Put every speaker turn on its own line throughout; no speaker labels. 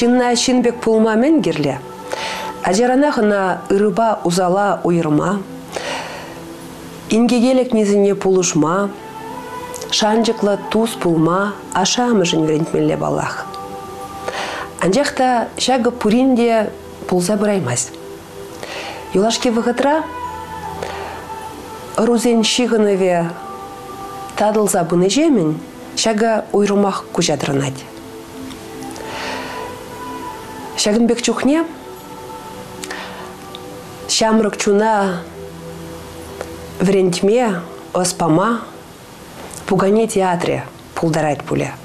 Шинна шинбек пулма мен герле. Ажаранахына ырыба узала уйырма. Ингегелек низине пулушма. Шанжықла туз пулма, ашамы жын верентмелле балах. Анжақта шағы пуринде пулса бұраймаз. Юлашке вғытра рузен шиғыныве тадылза бұны жемін, шағы уйрумақ күжадырынад. Шағын бек чухне, шамрық чуна верентме, оспама, пугане театре пулдарайт пуле.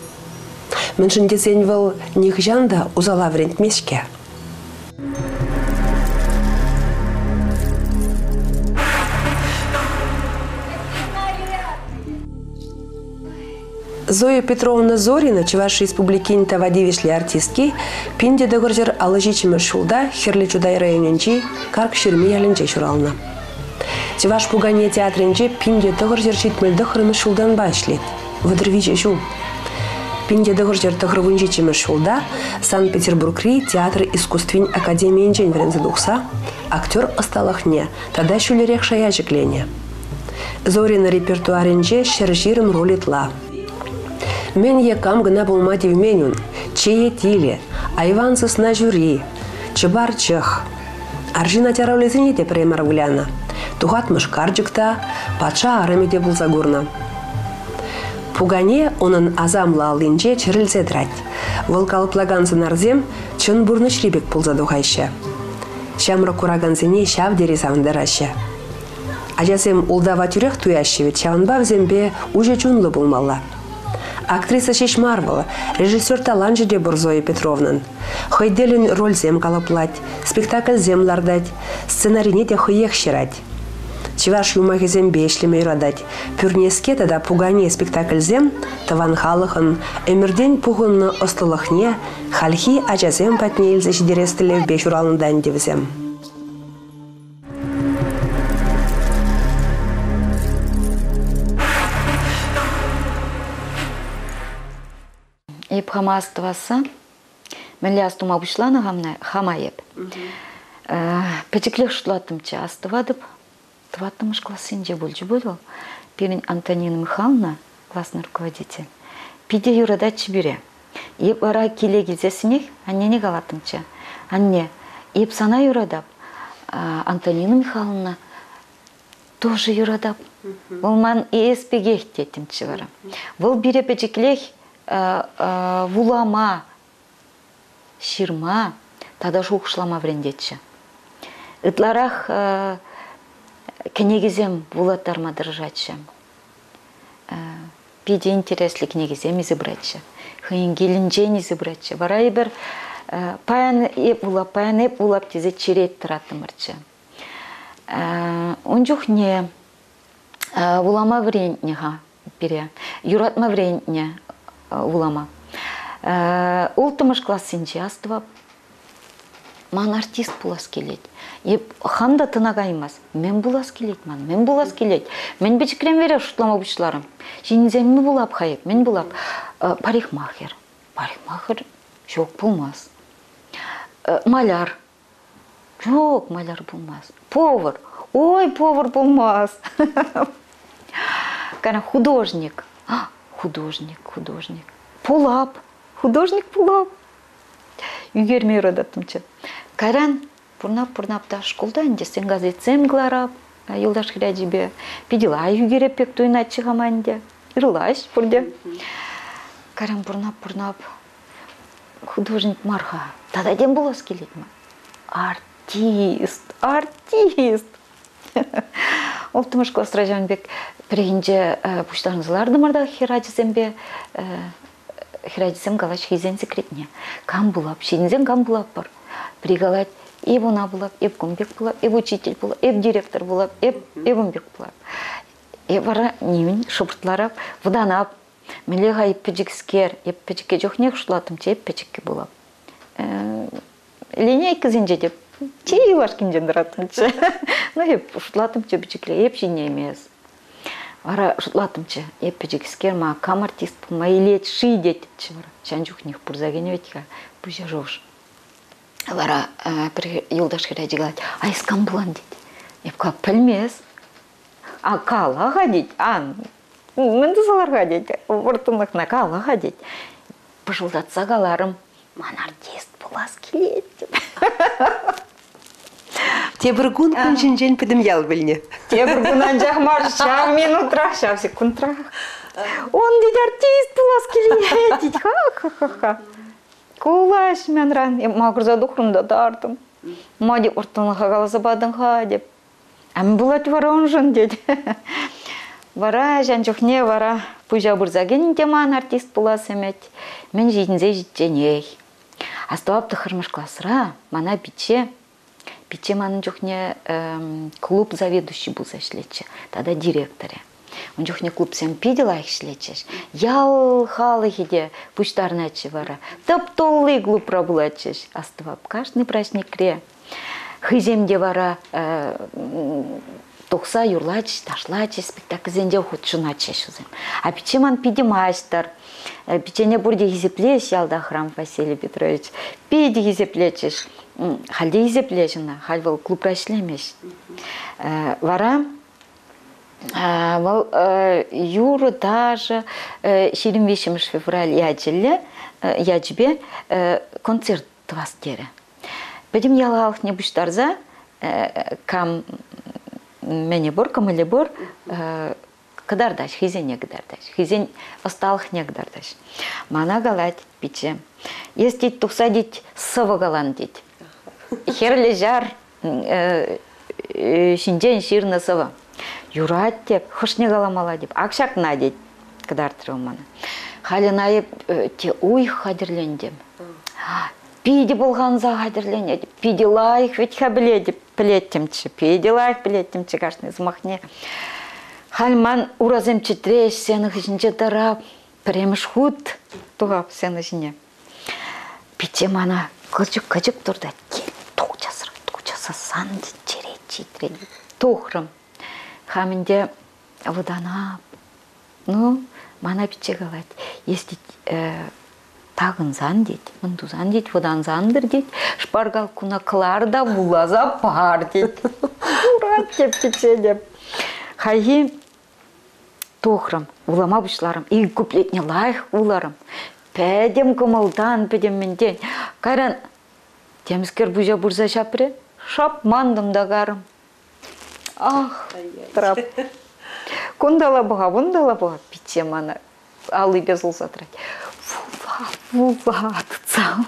Міншін дезен выл нехжанда узала верентмешке. Зоя Петровна Зорина, Чуваши республики тавадивишли артистки, пинде догоржер алыжичимы шулда, херли чудай районенчи, карк ширми ялінче шурална. Чуваш пугане театренче пинде догоржер читмелді хрымы шулдан башлет. Выдырвиче шу. Пинде догоржер тохрывунчичимы шулда, Санкт-Петербургри театр искусствень академии инжень врензадухса, актер осталахне, тада шулерек шаячеклене. Зорина репертуаренче шержирым ролитла. Мен екам гына болмати вменюн, чее тиле, айвансыз на жюри, чыбарчых. Аржина тяравлезіне те премар гуляна. Тухатмыш карджыкта, патша арымеде булзагурна. Пугане онын азамла алынче чырылзе драть. Волкалплаганзын арзем чын бурны шрибек пулзадухайшы. Шамры кураганзыне шав дерезавындарашы. Ажасем улдава тюрех туящеве чавынба взембе уже чунлы булмалла. Актриса шешмарвала, режиссер талант жеде Зоя Петровнан. Хойделин роль зем калаплать, спектакль зем лардать, сценарине те хоех щирать. Чеваш юмахи зем бешлеме радать, пюрнеске тада пугане спектакль зем, таван халыхан, эмерден пугынны остылахне, хальхи ажазем патне илзеш дерестеле в бешуралындан девзем.
Еп хама астываса, мәлі астыма бұшланы хама еп. Пәтеклек шутлатымча астывадып, тваттымыш классынже бөлжі бөлі. Перін Антонина Михайловна, классный руководитель, пиде юрадачы бере. Еп ара келе кезесінек, аннене қалатымча. Анне, еп сана юрадап, Антонина Михайловна тоже юрадап. Ол ман еспегех детімчі бара. Ол бире пәтеклек вулама, ширма, тада шуқшлама врендетші. Итларах кенегізем вулаттарма держатші. Пиде интересли кенегізем изыбратші. Хыйын келінжен изыбратші. Варай бір паян еп улап тезе черет тұратымырчы. Онжух не вулама вренднеға бере. Юратма врендне улама. Ултымыш классынче астыва ман артист булас келет. Хамда тынагаймас. Мен булас келет ман. Мен булас келет. Мен бечкрем вере шутлама бучларым. Жинземми булап хайып. Мен булап парикмахер. Парикмахер жоқ булмас. Маляр. Жоқ, маляр булмас. Повар. Ой, повар булмас. Кана художник. Художник. Пулап. Художник пулап. Югермей родатымчы. Каран пурнап да школда сен газетсем гларап. Юлдаш хирядибе. Пидила югерепек туйначы хаманде. Ирлаш пурде. Каран пурнап. Художник марха. Тада дем булас келетма. Артист. Оптымыш класс Ражанбек прегенде пуштарыңызларды марда хирадизембе хирадизем галаш хизен секретне. Кам булап, шензен кам булап бар. Пригалать и вона булап, и комбек булап, и учитель булап, и директор булап, и бомбек булап. И вара немін шопыртларап, вданап, мелеға еппеджікскер, еппеджікке жоқ неқ шулатымче еппеджікке булап. Линейка зенже деп, чей вашкин жендіратымче. Ну, еп шулатымче бічікле, еп жіне емес. Вара шутлатымчы, еппежекскер ма кам артист ма илет ши детчи вара. Шанжух них бурзаген ветка пуja жош. Вара бір юлдаш кереди галат, айскан булан дейт. Епка пілмес. А калаға дейт. Мінді саларға дейт. Ортынлықна калаға дейт. Пыжылдатса қаларым, ман артист болас келет деп.
Тебір күн жен підім ял біліне.
Тебір күнан жағмар, шам минутрақ, шам секундрақ. Он дейді артист болас келет дейді. Ха-ха-ха-ха. Кулаш мен ран, мағырза дұқырымда дардым. Ма деп ортынлыға қаласа бадыңға деп. Әмі бұлат вара он жын деді. Вара, жан жоқне вара, пұжа бұрзаген деман артист болас емет. Мен жейдінзе жейденей. Астуапты қырмыш класыра, мана биче. Биче манын жоқне клуб заведующий болса шлетші. Тада директоре. Он жоқне клуб сен пидела их шлетшіш. Ял халы хеде пұштарначы вара. Топ-толы клуб рабулачыш. Астуап каждый праздник ре. Хыземде вара тоқса юрлачыш, ташлачыш, спектакльзенде худшуначыш. А пичеман пидемайстар. Пичене бурде хизеплеш ялда Храм Василий Петрович. Пиди хизеплечиш. Халде хизеплешина. Хальвал клуб рашлемеш. Вара юру даже 25 февраль яджбе концерт твастере. Педим ялалых не буштарза, кам мене бор, камыле бор, кадардаш, хизене кадардаш, хизен осталых не кадардаш. Мана галать пиче. Если тухсадить сова галан дить. Херле жар, шинжен ширна сова. Юрат деп, хошне галамала деп, акшак на дить, кадартыру мана. Халинайып те уй хадерлен деп. Пиди болғанза қадірлене, пиди лайық ветха біледі, білеттімчі, пиди лайық білеттімчі қашны змақне. Хальман ураземчі треш, сені хышынчы тарап, преміш худ туғап сені жіне. Пите мана кылчық тұрды, кел, тоқчасы сан читреді, тоқрым. Хамінде выданап, мана пите қалайды, если тағын зан дейді, мұнду зан дейді, водан зандыр дейді, шпаргал күна қыларда бұлаза бар дейді. Урат деп кетсе деп. Хайи тоқырым, улама бұшларым, игі көплетіне лайық уларым. Пәдем көмілдан, пәдем менден. Қайран, темізкер бұжа бұрза шапыры, шап мандым да қарым. Ах, трап. Күндала бұға, пите мана, алы безіл затырайды. Вула, тұтсам.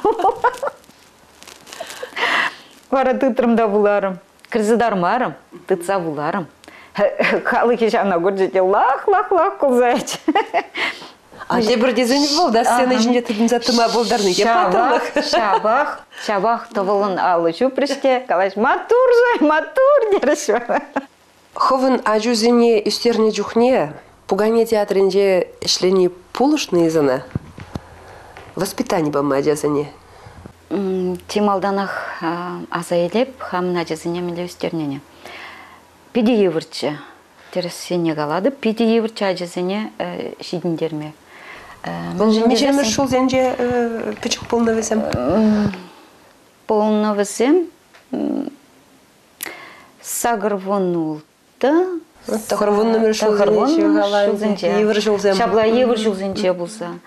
Вара тұтырымда бұларым. Кірзідарым арым, тұтса бұларым. Халы кешана көржете лақ құлзайчы.
А те бір дезін бол, да сцена жінде тұдын затыма болдарны.
Шабақ тұвылын алы жүпіріште, қалаш матур деріші.
Ховын ажузіне үстеріне жүхне, Пугане театрінде ішлені пулышны изына? Воспитание ба мадязыне?
Тималданах азайлеп, хамна жазыне миле үстернене. Пиди евірчі, тересіне қалады, пиди евірчі ажызыне шидіндерме.
Нежемір шул зенже пічік полны візем?
Полны візем сағыр вонулды.
Тахарвон номер шул зенже, евір жол зем.
Шабла евір жол зенже болса.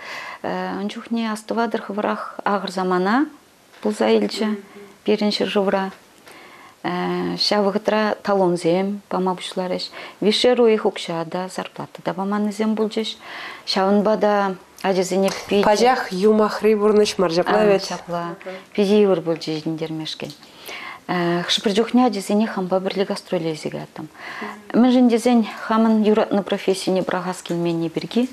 Анчухне астывадыр хывырақ ағыр замана бұлза елчі, перінші жывыра. Шавығытра талон зем, пама бұшылар еш. Вишеру их ұқшада, зарплаты да паманы зем бұл жеш. Шавынбада ажызыне пейді.
Пажақ юмахры бұрныш маржаплавет.
Шапла. Пейді евір бұл жешіндер мешкен. Шыпыржухне ажызыне хамба бірлі гастролі зегатым. Мен жіндезен хамын юратны профессияне брағас келменне бірге.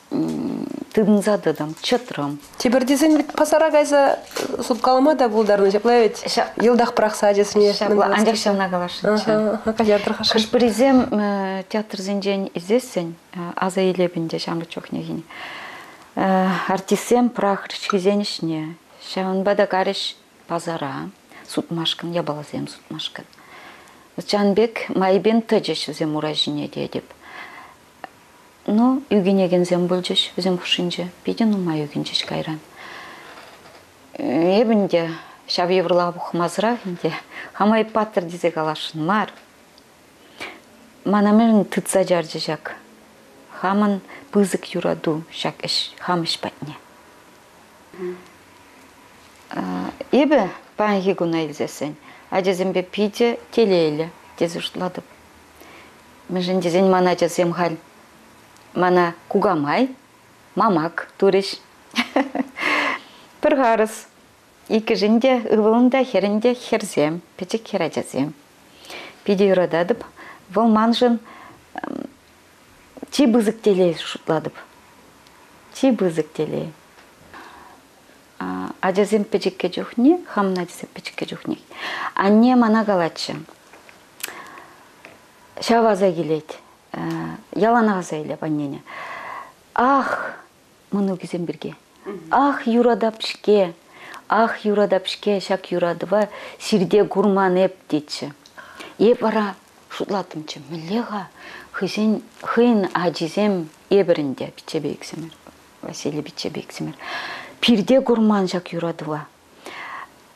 Тыдын зададым, чытрым.
Тебір дезен бит пасара кайса суткалама да бұлдарны жаплавет. Елдақ прақса ажызыне.
Шапла, андек шавна қалашынча. Кашпыризем театр зенжен изесен, аза елебінде шамры чоқнегіне. Артисем прах рычхизенішне. Шавынбада карыш пазара. Сутмашкан, я балазем сутмашкан. Жанбек майбен тыжеш үзем уражыне дедіп. Ну, югенегензем болжеш, өзем хушинже, пиден ума югенжеш кайран. Ебінде, шаб еврлаа бұқмазырақ, инде, хамай паттыр дезе қалашын мар. Манамерін тұтса жаржы жак. Хамын бызык юраду, шак іш, хам іш бәтіне. Ебі, пәнгі күна елзесен, ажезембе пиде телейлі, дезі ұшладып. Межін дезен мана жазем хал. Мана кугамай, мамак, туриш. Бір ғарыз. Екі жінде, ұвылында херінде херзем, печек хера жазем. Пиде юрададып, бұл манжын ти бызык телей шутладып. Ти бызык телей. Ажазем печекке жухне, хамна десем печекке жухне. Анне мана галатшы. Шаваза келейді. Ялана ғазайлап аннене. Ах, мұны кезен бірге. Ах, юрадапшке. Ах, юрадапшке, шак юрадыва, сирде гурман еп дейдші. Еп ара шутлатымчы. Мілеға, хыйын ажизем ебірінде, Бичебексімер, Василий Бичебексімер. Пирде гурман шак юрадыва.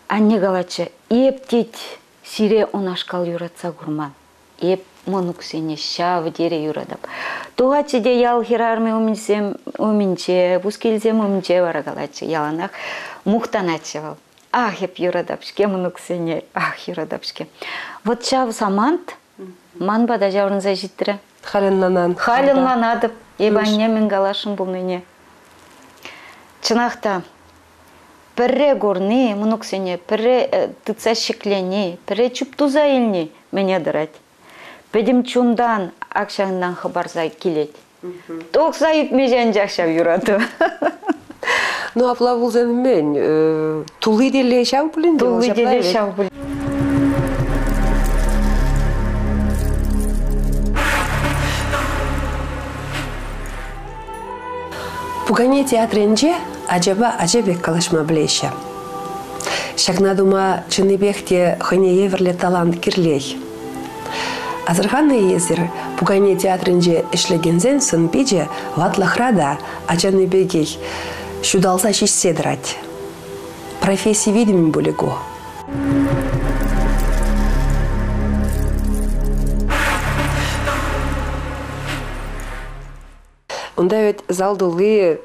Анне галатшы, еп дейд, сире онашкал юратса гурман. Еп мұнық сене шав дере юрадап. Туғачыде ял хирарме умінче, бұскелзем умінче вара галатшы. Яланақ мұқтаначы вал. Ах, еп юрадапшке мұнық сене, ах, юрадапшке. Вот шав самант, ман бада жаурынза життірі.
Халиннанан.
Халиннанадып, ебанне мен галашын бұлныне. Чынақта, пірре горны, мұнық сене, пірре тыца шеклене, пірре чуптуза елне мене дырать. Бедім чундан акшаңдан хабарзай келет. Тоқса ипмежен жақшап юрады.
Ну, апла бұлзен мен, тулы деле шау бұлін?
Тулы деле шау бұлін.
Пугане театренже ажаба ажабек калашма білеші. Шагнадума чыныбекте хыне еверле талант кирлей. Азырғаны езір Пугане театрынже ішлегензен сын пиже ватлахрада ачаны бегей шудалса шишседірать. Профессии видимым болего. Онда өт залдылы,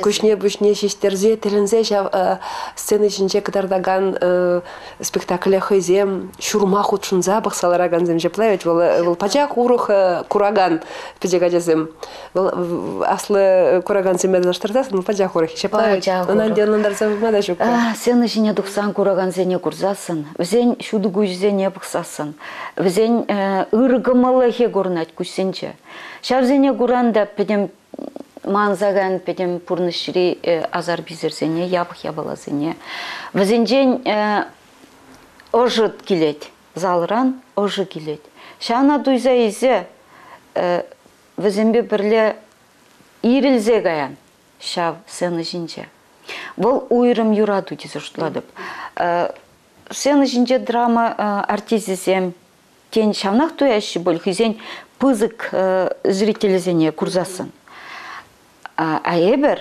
көшне-бүшне шештерзе, тілінзе сцены ішінше кітардаган спектаклі хызем, шурма худшынза бақсалараган земжеплай, ол пачақ ұрух кураган педега жазем. Аслы кураган земеді заштырдасың, ол пачақ ұрух шеплай. Онан денландар замада жүк.
Сцены ішіне дұқсан кураган зене курзасын, візен шудыгу зене бақсасын, візен ұрғымылы хе көрінат күсенче. Шавзене куранда педем манзаган педем пурнышри азар бизерзене, ябық ябалазене. Візенжен ожыт келет, залыран ожы келет. Шана дуйза изе візенбе бірле ирілзе гаян, шав сцены жинже. Бұл уйрым юраду дезі жұтладып. Сцены жинже драма артизизем, тен шавнақ туяшы бол, хызен пызык зрителізене курзасын. А ебір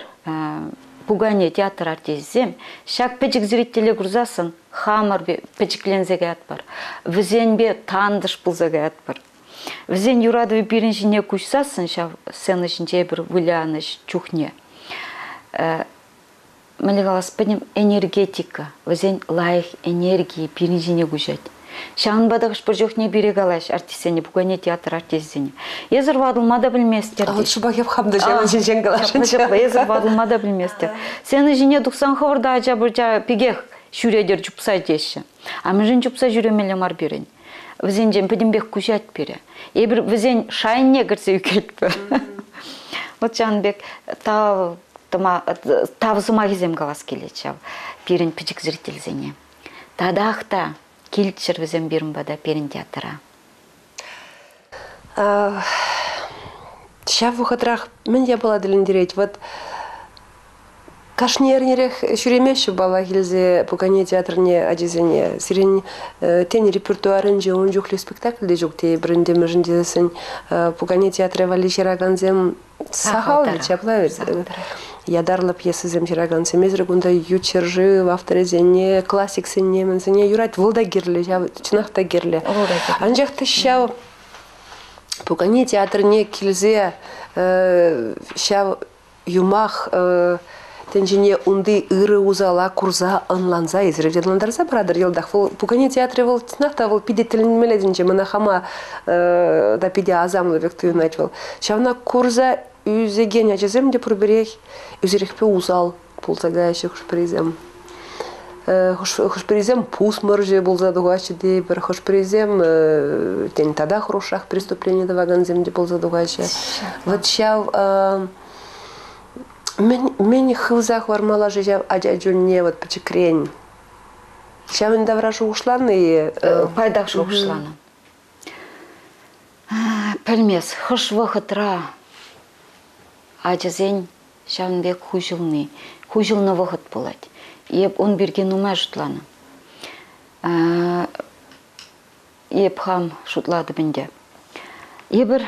Пугане театр артизем, шак печік зрителі курзасын, хамар печіклензеге ат бар. Візен бе тандыш пылзеге ат бар. Візен юрадовы біріншіне күшсасын, шав сцены жінже бір выляныш чухне. Мэлегалас пенем энергетика, візен лайық энергии біріншіне күшет. Шағын бадағыш бір жоқне бере қалаш артисене, Пугане театр артизене. Езір вадылмада білместер.
А вот шубақ еп қамды жаңын жинжен қалашынша.
Езір вадылмада білместер. Сені жіне дұқсан қывырда ажа біржа пегех шүредер жүпса деші. А мүжін жүпса жүремелі мар берен. Візен жен педімбек күшет бере. Ебір візен шайынне кірсе үкет бір. Вот Жанбек тавзыма кезем қалас келет. Берін печік зрителзене. Тадақта келтшір візем берін бада перін театра.
Шав вұқытырақ мен де была діліндерет. Вот Кашнернерех шүремеші бала келзе Пукане театрне ажезене. Сирен тен репертуарын же он жүхлі спектакльде жүкте бірінде мүжіндесін Пукане театры вали шераганзем сахалды чаплавит. Ядарла пьесы зем шераганзем мезрегунда ючержи в авторезене классик сене мензене юрать волда герле, чынақта герле. Анжақты шау Пукане театрне келзе шау юмах тенжине унды ыры узала курза анланза изредедландарса брадыр елдах. Пукане театры вол тнахта вол пиде тилинмелединче манахама да пиде азамлы вектую начал. Шавна курза үзеген ачазем де пурберех үзерехпе узал пулзагайшы хушпризем. Хушпризем пус морже булза дугачы де бір хушпризем тен тада хорошах преступление даваганзем де булза дугачы. Вот шав Мен хылзах вармала жежав аджаджунне вот почекрень. Шавын даврашу ушланы?
Пайдақшы ушланы. Пәлмес, хыш вақытра аджазен шавынбек хужылны вақыт болады. Еп он берген ума жұтланы. Еп хам жұтлады бінде. Ебір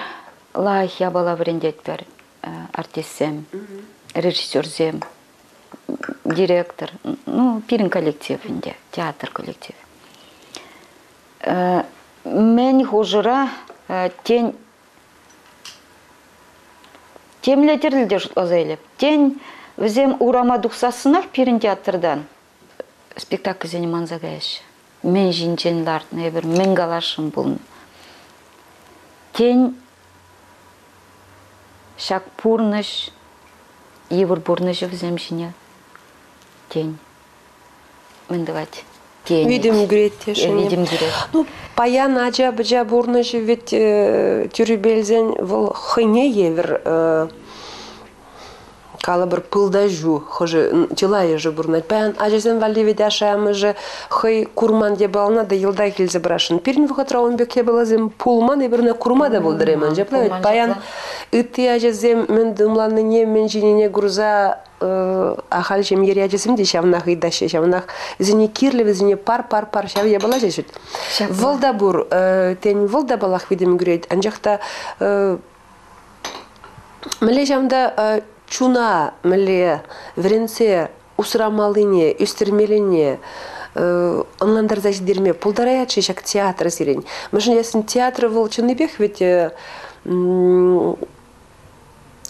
лайх ябала врендет бер артистсем. Режиссерзем, директор, ну, пирин коллективінде, театр коллектив. Мен хожыра темлетерлде жұтлазайлеп. Тен візем урама дұқсасынақ пирин театрдан спектакль зенеман загайшы. Мен жинченлар, небір мен галашым бұлын. Тен шак пурныш, Евр бурныжы в земщине. Тень. Мендовать. Тень.
Видим грет тешине.
Видим грет.
Ну, паян аджа бджа бурныжы ведь тюрюбельзен вол хыне евер калабр пылдажу хожи тилая же бурнать. Паян аджазен вали ведь ашамы же хый курман ебална да елда келзе брашын. Пирин вхотра он бек ебалазем пулман и бірне курмада болдыреман. Жаплавит паян ытты аджазем мен дымланы не мен жинене груза ахал чем ери аджазем де шавнах и даше шавнах зене кирлев зене пар шав ебала жешут. Волда бур тень волда балах видим грейт. Анжахта меле жамда чуна меле вренце усрамалыне үстермелине онландарда жидерме полдарая чешак театр сирень. Машин ясен театр волчный бег ведь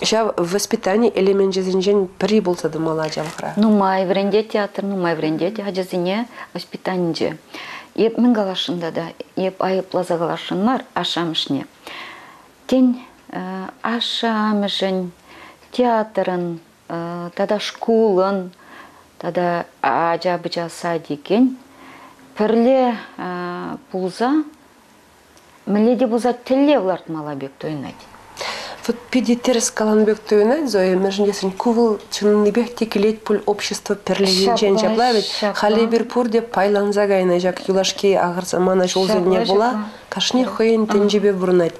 ща воспитание элемент жезинжен прибылся до молодежи.
Ну май вренде театр, ну май вренде аджазине воспитание. Еп мен галашында да, еп айып лаза галашын мар ашамышне. Тень ашамышын театрын, тада школын, тада ажа-быча садикен, пірле пулза, міледе бұза тіле влартмала бек тойнайды.
Вот педитерс каланбек тойнайды, Зоя, между ясен кувыл чынныбек текелет пуль общество перлегенчен жаплавит, хали бір пурде пайланза гайна жак юлашки ағыр замана жол зеліне була, кашне хойын тенжебе бурнать.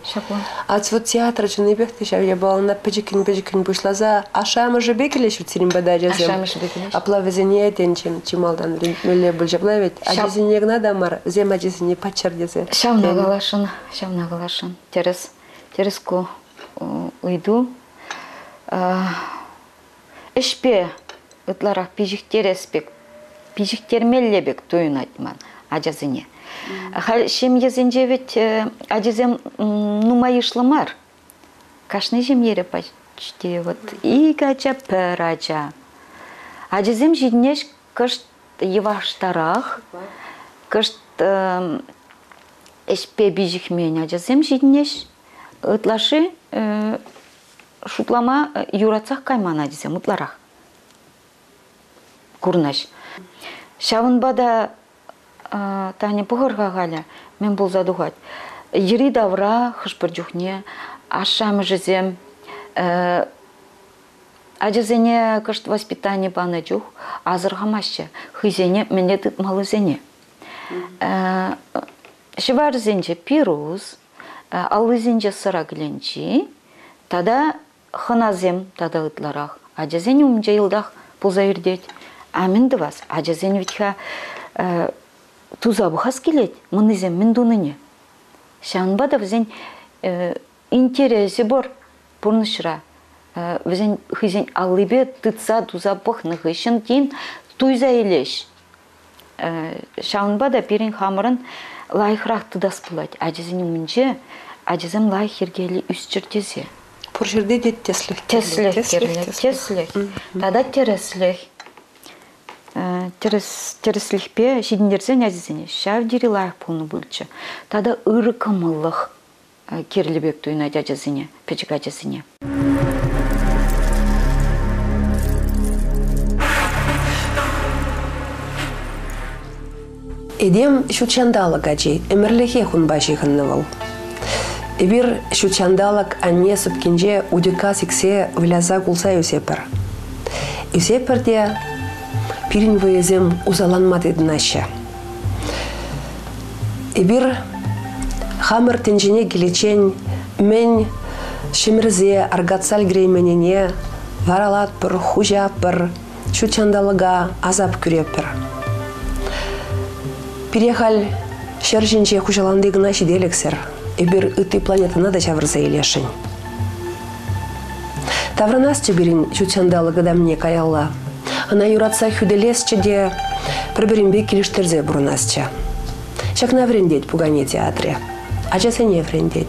Аць вот театр чынныбек тешав ябалына пэджикин бушлаза, ашамы же бекеле шутсирин бада жазем. Апла везене тенчен чималдан мөле бұл жаплавит, ажезине гнада мар, зем ажезине пачар дезе.
Шавна галашын, тереску уйду. Ішпе ытларақ пижіктер меллебек тойын айтман ажазыне. Шем езінже вет ажазем нумайышлымар. Кашны жем ері почти вот и гача пір ажа. Ажазем жиднеш кышт еваштарах, кышт ішпе бижікмен ажазем жиднеш ытлашы шутлама юрацах каймана десем утларах. Курнаш. Шавынбада тани пұғырға ғаля мен бұл задуғат. Ери давра хышпыр жүхне ашамы жезем ажызене кышт воспитание баны жүх азырғамашы хызене мене тытмалы зене. Шывар зенже пируз алызинже сыра гленчи, тада хыназем тада ытларах, ажазен умже йылдах пулзаирдеть. А мен вас, а жазен витха туза бухас келет, мынызем мен дуныне. Шанба да візен интересе бор пурнышыра. Візен хызен алыбе тыца туза бух нығышын дейін туйза елеш. Шанба да перен хамырын лайықрақ тыдас бұлайды. Ажызен мүнже, ажызем лайық ергелі үстірдезе.
Пұр жерде де теслік.
Теслік. Тада тереслік. Тереслікпе шедіндерсен ажызене. Шав дері лайық пұлны бұлчы. Тада ұры кымылық керлібек туйна ажызене, печік ажызене.
Эдем шучандалык ажи, эмірліхе хунба жиғыннывыл. Эбір шучандалык анне сөпкенже удика сіксе вляза кулса юсепір. Юсепірде пирин выезем узаланмады дынаша. Эбір хамыр тенжіне келечен мен шимірзе аргатсал грейменене варалат бір, хужап бір, шучандалыға азап күрепір. Перехал шержинче хужаландыгына шиделексер, эбир ыты планетана да чавырза елешін. Тавранас чеберин чучандалыгы да мне каялла. Она юратса хюделесче де проберинбе келиштерзе бурунасча. Шакна врендеть пугане театре, а часене врендеть.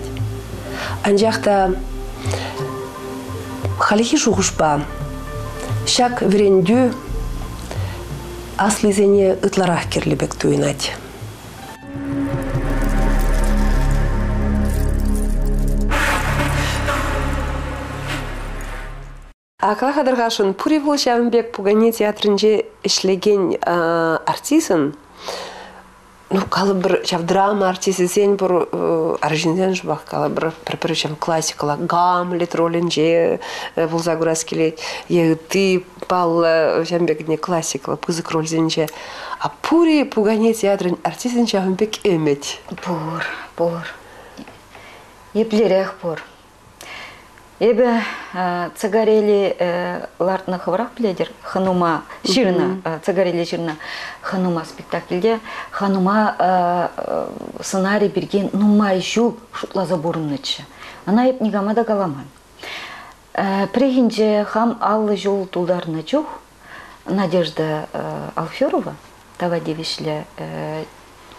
Анжахта халихи шухушпа, шак врендю аслизене ытларах керлебек туйнать. Акла хадыргашын пури бул Шавынбек пугане театрынже ишлеген артисын, ну, калы бір драма артисі сен бір аржинзен жбақ, калы бір чем классикала, Гамлет ролінже бұлза көрас келет, егіті пал Шавынбекіне классикала, пызык ролзенже. А пури пугане театрын артисын Шавынбек өмет.
Бұр. Еплерек бұр. Ебе цагарели лартны хывырақ біледер, ханума жирна, цагарели жирна ханума спектакльде, ханума сценарий берген нумай жул шутлаза бурыннычы. Она еп негамада галаман. Прегенже хам аллы жол тулдарны чух, Надежда Алферова, тава девишле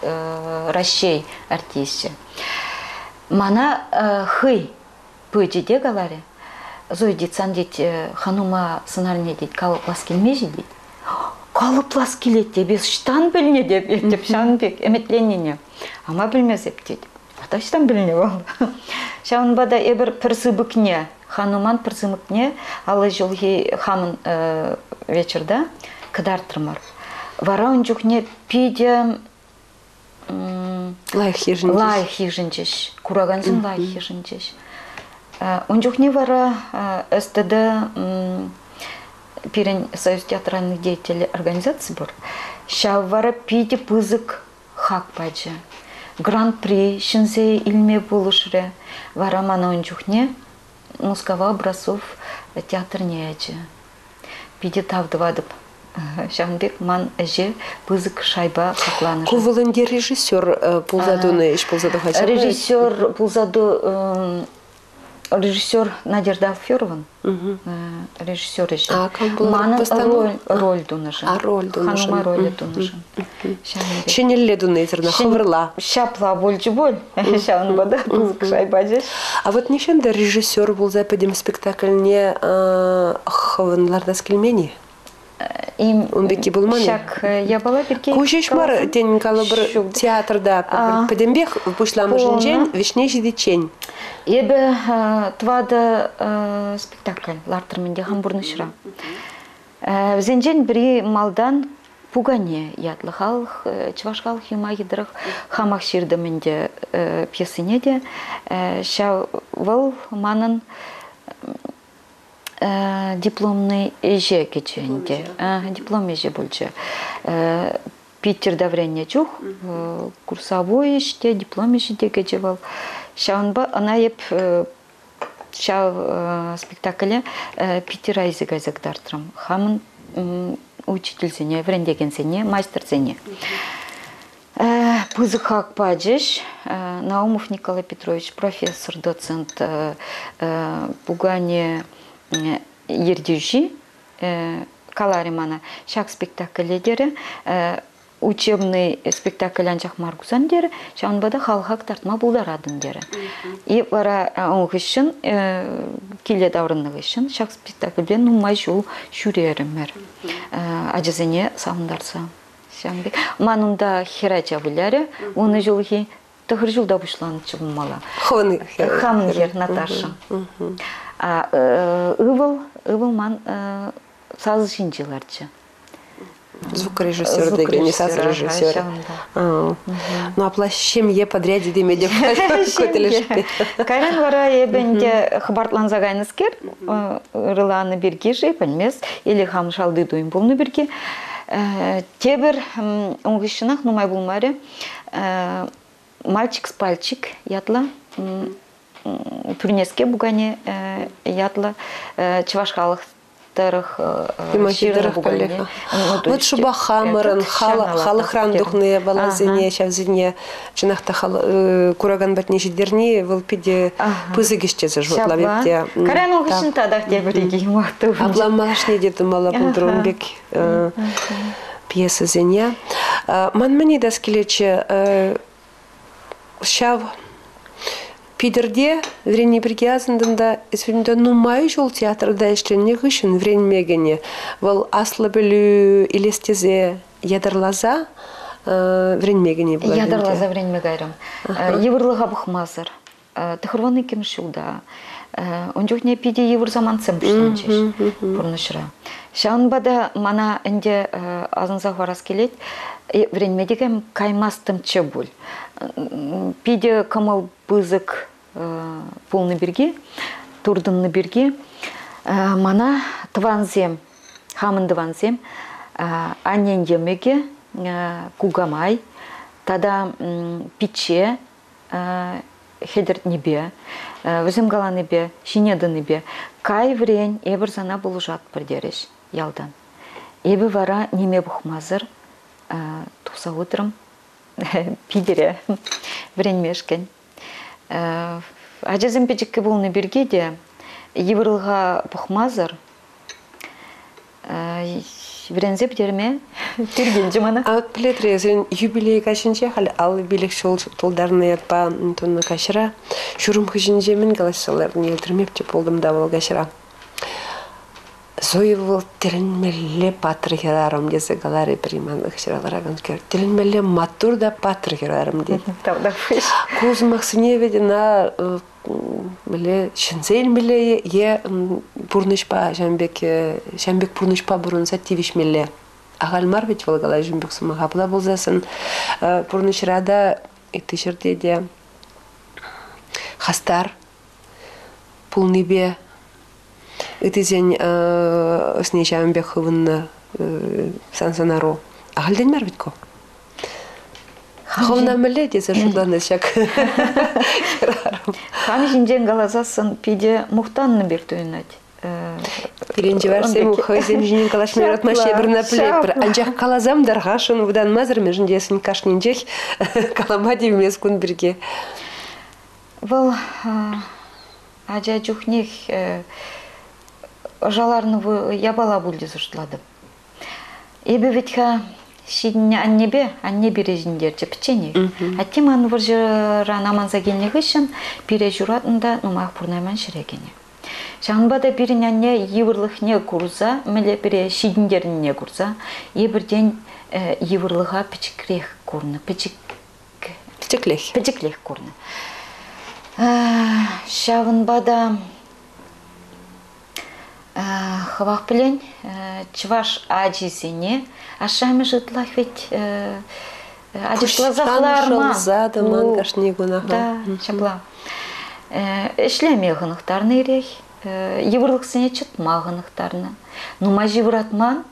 Ращей артисте. Мана хый пөйдеде галаре, зой детсан дет ханума сценарне дет калып лас келмежі дет. Калып лас келет де, без штан біліне деп, еттеп Шавынбек, әметленіне. Ама білмез еп дет. Ата штан біліне бол. Шавынбада әбір пірсібікне, хануман пірсібікне, алы жылғы хамын вечерда кыдартырмар. Вара он жүхне пиде лайх хижінчеш, кураганзын лайх хижінчеш. Он жүхне вара СТД Пирен Союз театральных деятелей организации бар. Шав вара пиде пызык хак баджа. Гран-при шинзе илме булышре. Вара мана он жүхне Мускава образов театр не аджа. Пиде тавдывадып. Шавынбек ман әже пызык шайба хакланыжы.
Кувылынде режиссер пулзадуны иш пулзаду хача?
Режиссер пулзаду режиссер Надежда Алферова, режиссер еще.
А как было?
Роль дунажы.
Роль дунажы.
Ханума роль дунажы.
Шенелле дунайзерна, хывырла.
Шапла больше боль. Шавын бада, пызык шайба жеш.
А вот нешенде режиссер был западем спектакльне хывынларда скельмени? Он беки был мане.
Шак я была беки.
Кушеш мар тен калыбыр театрда подембех пушлам жинжен вишне жидичень.
Ебе твада спектакль лартерменде хамбурнышра. Зенжен бри малдан пугане ятлыхал чвашхал химагидрах хамах ширдеменде пьесынеде шавыл манын дипломный эже кеченде. Диплом эже больше. Питер даврение чух, курсовой иште, диплом иште кечевал. Шаунба, она еп шау спектакле Питера изегайзак дартрам. Хамын учитель сене, врендеген сене, мастер сене. Пызык Акпаджиш, Наумов Николай Петрович, профессор, доцент, Пугане Ердюжи, Каларимана, шаг спектакль лидеры, учебный спектакль анчах Маргузан дері, шанбада халхак тартма булдарадын дері. И бара оңғышын, келе даурынығы үшін, шаг спектакльден нумай жол шүрерімер. Ажызыне сауындарса. Манунда херача бұляры, оны жылғы тұғыр жылда бұшланы чығыммала. Хамынгер Наташа. Ывыл ман сазы шинчиларчы.
Звукорежиссер деген, не саз-режиссер. Ну, а плащем е подряде деме деп көті лешпе.
Кайран вара ебенде хабартлан загайныскер, рыланы берге же, пәлмес, или хамшалды дуйым болны берге. Тебір оңғышынақ нумай болмары, мальчик с пальчик ятла, түрнеске бұғане ятла, чывашқалық тарых
ширных полеха. Вот шуба хамырын, халықран дұхны балазыне, шавзыне, жинақта кураган бәтне жидерни, вылпиде пызы кештезі жуатла бепте.
Каран оғышын тадақ дебіреге мақту.
Абламағаш не деді мала бұлдырынбек пьеса зене. Ман мәне дәскелечі шав Пидерде врени пригязындында извинда нумай жол театрда işлене гышын вренмегене вол аслы білу илестезе ядарлаза вренмегене булар.
Ядарлаза вренмегайрым. Евырлыға бұқмазыр. Тықырваны кем шылда. Он жоқне пиде евыр заманцем бұшланчеш. Бұрнышыра. Шаунбада мана інде азынзақ варас келет. Вренмедегем каймастым чы бұл. Пиде камал бызык полны берге, турдынны берге, мана тванзем, хамынды ванзем, аннен емеге, кугамай, тада пиче, хедерт небе, візім галаны бе, шинеді небе, кай врен ебір зана бұл жат бірдереш, ялдан. Ебі вара неме бұқмазыр, туса отырым, пидере, врен мешкен. Ажазым печекке болны берге де, евырлға бұқмазыр, врензеп дерме, терген жымана.
А вот плетрезен юбилей кашынче хал ал билек шол толдарны ятпа тонны кашыра, шурым хыжынче мен галашаларын елтірмеп деп болдым да бол кашыра. Зоевыл тірінмелі патрихерарым десе галары приман кашыралараган кер. Тірінмелі матур да патрихерарым деді. Көз мақсыне ведена меле шынзейн меле е бурнышпа шамбек бурнышпа бурын саттивиш меле. Ағалмар ведь волгалай жымбек сумаға бұла болзасын. Бурнышрада ектішірде де хастар пулныбе Итизен снежаем беховна сансанару. А гальден марвитко. Ховна меледи за шудан шак.
Хам жинжен галазасын пиде мухтанны бертуйнать.
Пиренжи варсем ухайзем жинен калашмер атмаше бірна плепір. Анжақ калазам дарғашын бұдан мазыр межін десін кашнинжек каламади вмес күн бірге.
Бұл ажа жүхнех жаларны ябала бульди зуштладым. Эбі ветха шидіне анне бережіндерчі печенек. Аттем аны варжыра наманза генегі үшін бире журатында нумақ пұрнайман шірегене. Шаңбада бірін анне евырлықне курза, мәле біре шидіндеріне курза, ебірден евырлыға печекрех курны. Печеклех курны. Шавынбада хавақ білен чываш ажизене, ашами жытлах ведь ажишла захларма.
Задыман кашни гунаха.
Да, чабла. Эшлеме ғынықтарны ерек, евырлықсыне чытма ғынықтарны. Нума живыратман,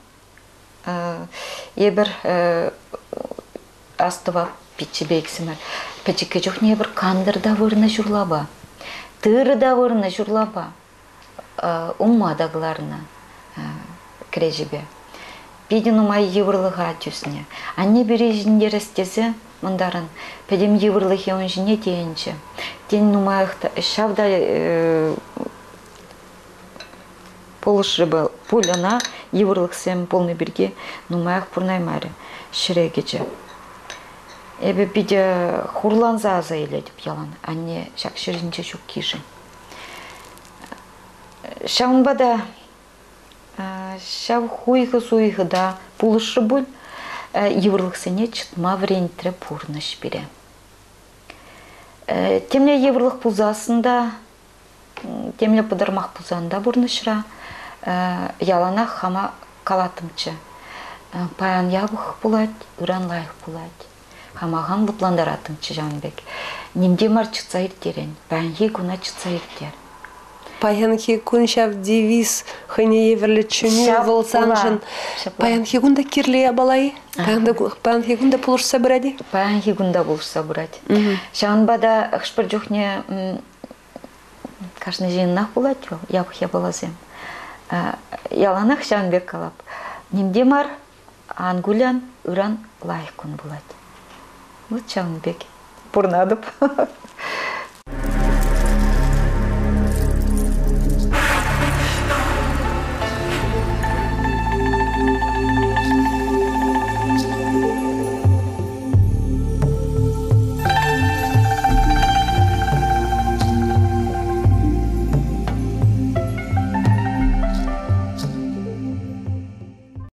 ебір астыва питчі бейксімір. Пәчекке жоқ не бір кандыр да вырына жүрлаба, тыры да вырына жүрлаба. Уммадағыларына кірежібе. пиден умай еврлыға тюсне. Анне бережіндер істесе, мұндарын, пәдем еврлығы он жіне дейінші. Ден умайықта, шавда полышы был, пулена еврлық сем полный берге, нумайық пұрнаймары, шірегеже. Эбі биде хурланза аза еледіп ялан, анне шак шірінче жүк киші. Шаунбада, шав хуйғы-суйғы да пулышы бұл, еврлық сене чытма вренітірі пұрныш бере. Темле еврлық пұлзасында, темле пыдырмақ пұлзанда бұрнышыра, ялана хама калатымчы. Паян ябық бұлад, ұран лайық бұлад. Хамаған бұтландаратымчы Жанбек. Немде мар чытса ертерен, паянхи күна чытса ертер.
Паянхи күн шав девиз хыне еверлі чүне волсанжын. Паянхи күнда кирлея балай? Паянхи күнда пұлырса бұради?
Паянхи күнда пұлырса бұради. Шанбада ұқшпыр жоқне қашны жиыннақ бұлад, ябық ябалазем. Яланақ Жанбек қалап. Немде мар ангулян ұран лайық күн бұлад. Вот Жанбек. Бұрнадып.